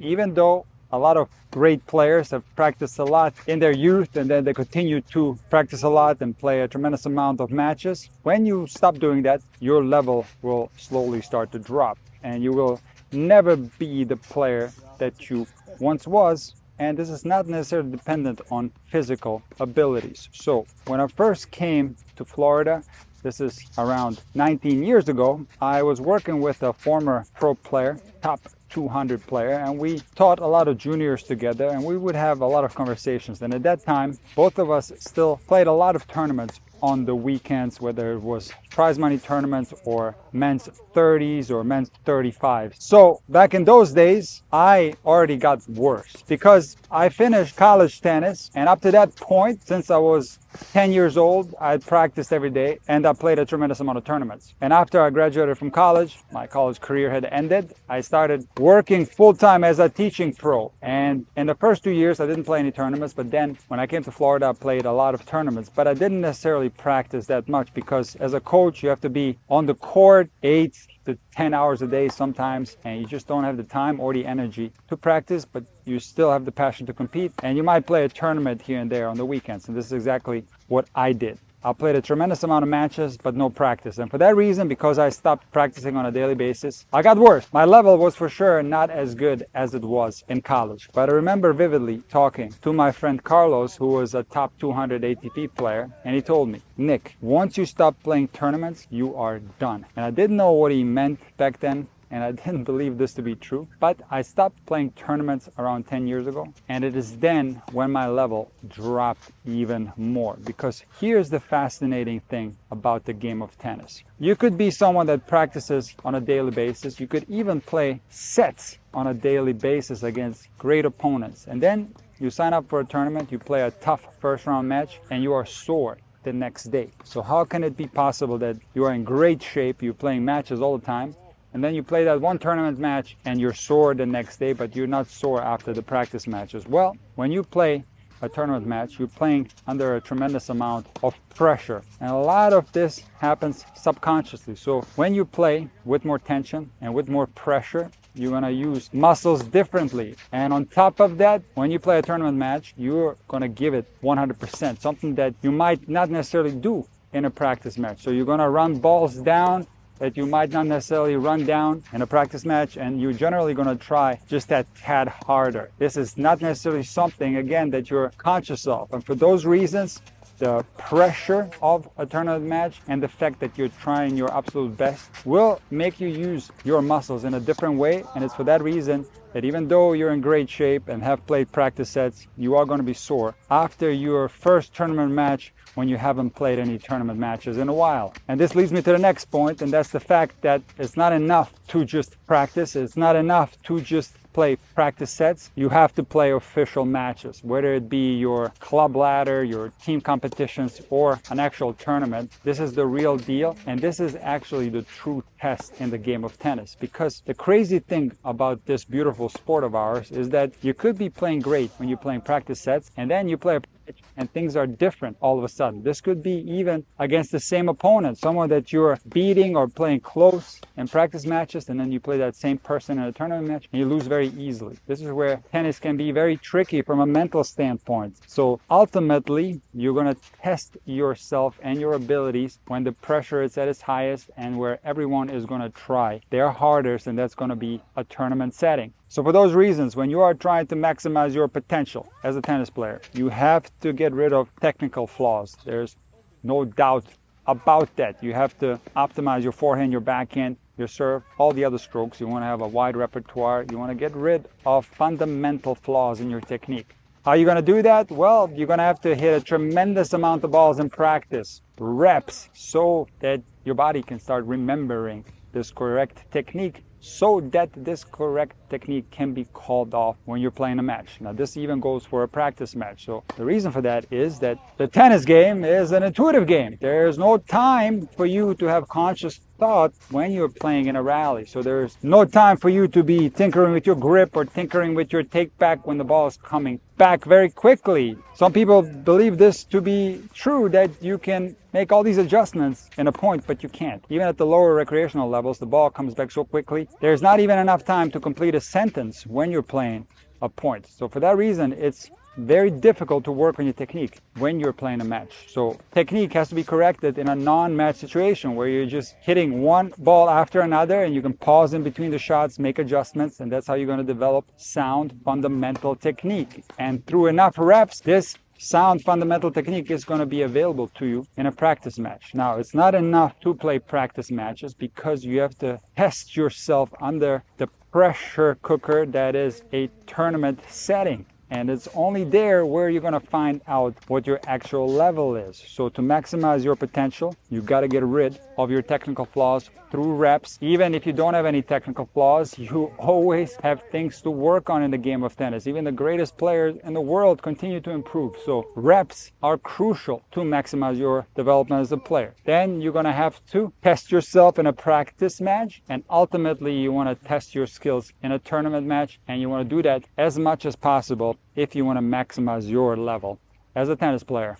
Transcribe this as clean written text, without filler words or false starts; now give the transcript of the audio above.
even though a lot of great players have practiced a lot in their youth and then they continue to practice a lot and play a tremendous amount of matches, when you stop doing that, your level will slowly start to drop and you will never be the player that you once was. And this is not necessarily dependent on physical abilities. So when I first came to Florida, this is around 19 years ago, I was working with a former pro player, top 200 player, and we taught a lot of juniors together and we would have a lot of conversations. And at that time, both of us still played a lot of tournaments on the weekends, whether it was prize money tournaments or men's 30s or men's 35s. So back in those days, I already got worse because I finished college tennis, and up to that point, since I was 10 years old, I practiced every day and I played a tremendous amount of tournaments. And after I graduated from college, my college career had ended. I started working full-time as a teaching pro. And in the first 2 years, I didn't play any tournaments. But then when I came to Florida, I played a lot of tournaments. But I didn't necessarily practice that much because as a coach, you have to be on the court 8 to 10 hours a day sometimes, and you just don't have the time or the energy to practice, but you still have the passion to compete, and you might play a tournament here and there on the weekends. And this is exactly what I did. I played a tremendous amount of matches, but no practice. And for that reason, because I stopped practicing on a daily basis, I got worse. My level was for sure not as good as it was in college. But I remember vividly talking to my friend Carlos, who was a top 200 ATP player, and he told me, Nick, once you stop playing tournaments, you are done. And I didn't know what he meant back then, and I didn't believe this to be true. But I stopped playing tournaments around 10 years ago, and it is then when my level dropped even more. Because here's the fascinating thing about the game of tennis. You could be someone that practices on a daily basis. You could even play sets on a daily basis against great opponents. And then you sign up for a tournament, you play a tough first round match, and you are sore the next day. So how can it be possible that you are in great shape, you're playing matches all the time, and then you play that one tournament match and you're sore the next day, but you're not sore after the practice matches? Well, when you play a tournament match, you're playing under a tremendous amount of pressure. And a lot of this happens subconsciously. So when you play with more tension and with more pressure, you're going to use muscles differently. And on top of that, when you play a tournament match, you're going to give it 100%, something that you might not necessarily do in a practice match. So you're going to run balls down that you might not necessarily run down in a practice match, and you're generally going to try just that tad harder. This is not necessarily something, again, that you're conscious of. And for those reasons, the pressure of a tournament match and the fact that you're trying your absolute best will make you use your muscles in a different way. And it's for that reason that even though you're in great shape and have played practice sets, you are going to be sore after your first tournament match when you haven't played any tournament matches in a while. And this leads me to the next point, and that's the fact that it's not enough to just practice. It's not enough to just play practice sets. You have to play official matches, whether it be your club ladder, your team competitions, or an actual tournament. This is the real deal, and this is actually the true test in the game of tennis. Because the crazy thing about this beautiful sport of ours is that you could be playing great when you're playing practice sets, and then you play a and things are different all of a sudden. This could be even against the same opponent, someone that you're beating or playing close in practice matches, and then you play that same person in a tournament match and you lose very easily. This is where tennis can be very tricky from a mental standpoint. So ultimately, you're going to test yourself and your abilities when the pressure is at its highest and where everyone is going to try their hardest, and that's going to be a tournament setting. So for those reasons, when you are trying to maximize your potential as a tennis player, you have to get rid of technical flaws. There's no doubt about that. You have to optimize your forehand, your backhand, your serve, all the other strokes. You want to have a wide repertoire. You want to get rid of fundamental flaws in your technique. How are you going to do that? Well, you're going to have to hit a tremendous amount of balls in practice, reps, so that your body can start remembering this correct technique, so that this correct technique can be called off when you're playing a match. Now, this even goes for a practice match. So the reason for that is that the tennis game is an intuitive game. There's no time for you to have conscious thought when you're playing in a rally. So there's no time for you to be tinkering with your grip or tinkering with your take back when the ball is coming back very quickly. Some people believe this to be true, that you can make all these adjustments in a point, but you can't. Even at the lower recreational levels, the ball comes back so quickly. There's not even enough time to complete a sentence when you're playing a point. So for that reason, it's very difficult to work on your technique when you're playing a match. So technique has to be corrected in a non-match situation where you're just hitting one ball after another, and you can pause in between the shots, make adjustments, and that's how you're going to develop sound fundamental technique. And through enough reps, this sound fundamental technique is going to be available to you in a practice match. Now, it's not enough to play practice matches because you have to test yourself under the pressure cooker that is a tournament setting. And it's only there where you're going to find out what your actual level is. So to maximize your potential, you got to get rid of your technical flaws through reps. Even if you don't have any technical flaws, you always have things to work on in the game of tennis. Even the greatest players in the world continue to improve. So reps are crucial to maximize your development as a player. Then you're going to have to test yourself in a practice match. And ultimately, you want to test your skills in a tournament match. And you want to do that as much as possible if you want to maximize your level as a tennis player.